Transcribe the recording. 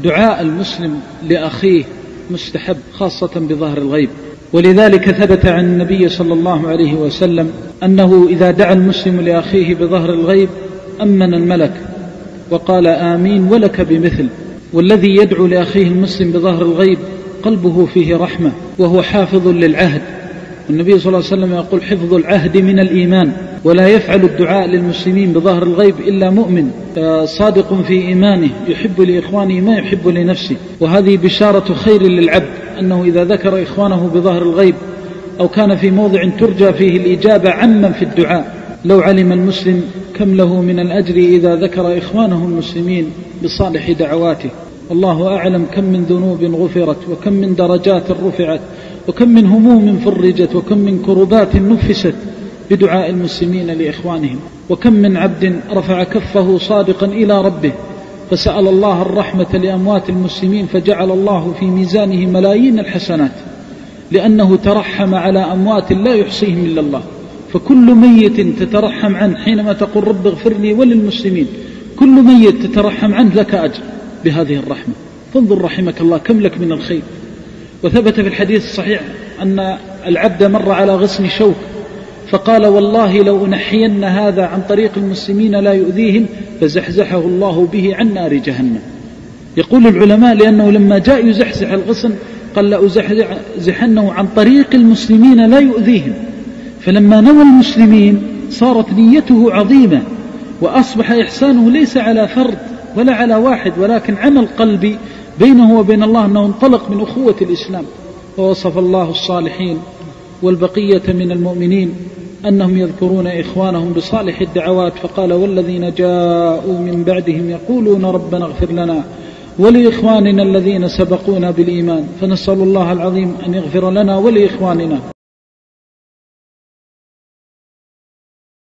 دعاء المسلم لأخيه مستحب خاصة بظهر الغيب، ولذلك ثبت عن النبي صلى الله عليه وسلم أنه إذا دعا المسلم لأخيه بظهر الغيب أمن الملك وقال آمين ولك بمثل. والذي يدعو لأخيه المسلم بظهر الغيب قلبه فيه رحمة وهو حافظ للعهد، والنبي صلى الله عليه وسلم يقول حفظ العهد من الإيمان، ولا يفعل الدعاء للمسلمين بظهر الغيب إلا مؤمن صادق في إيمانه يحب لإخوانه ما يحب لنفسه. وهذه بشارة خير للعبد أنه إذا ذكر إخوانه بظهر الغيب أو كان في موضع ترجى فيه الإجابة عمن في الدعاء. لو علم المسلم كم له من الأجر إذا ذكر إخوانه المسلمين بصالح دعواته. والله أعلم كم من ذنوب غفرت، وكم من درجات رفعت، وكم من هموم فرجت، وكم من كربات نفست بدعاء المسلمين لإخوانهم، وكم من عبد رفع كفه صادقا إلى ربه فسأل الله الرحمة لأموات المسلمين فجعل الله في ميزانه ملايين الحسنات، لأنه ترحم على أموات لا يحصيهم إلا الله. فكل ميت تترحم عنه حينما تقول رب اغفر لي وللمسلمين، كل ميت تترحم عنه لك أجر بهذه الرحمة. فانظر رحمك الله كم لك من الخير. وثبت في الحديث الصحيح أن العبد مر على غصن شوك فقال والله لو أنحين هذا عن طريق المسلمين لا يؤذيهم، فزحزحه الله به عن نار جهنم. يقول العلماء لأنه لما جاء يزحزح الغصن قال لأزحزحنه عن طريق المسلمين لا يؤذيهم، فلما نوى المسلمين صارت نيته عظيمة، وأصبح إحسانه ليس على فرد ولا على واحد، ولكن عمل قلبي بينه وبين الله أنه انطلق من أخوة الإسلام. ووصف الله الصالحين والبقية من المؤمنين أنهم يذكرون إخوانهم بصالح الدعوات، فقال والذين جاءوا من بعدهم يقولون ربنا اغفر لنا ولإخواننا الذين سبقونا بالإيمان. فنسأل الله العظيم أن يغفر لنا ولإخواننا.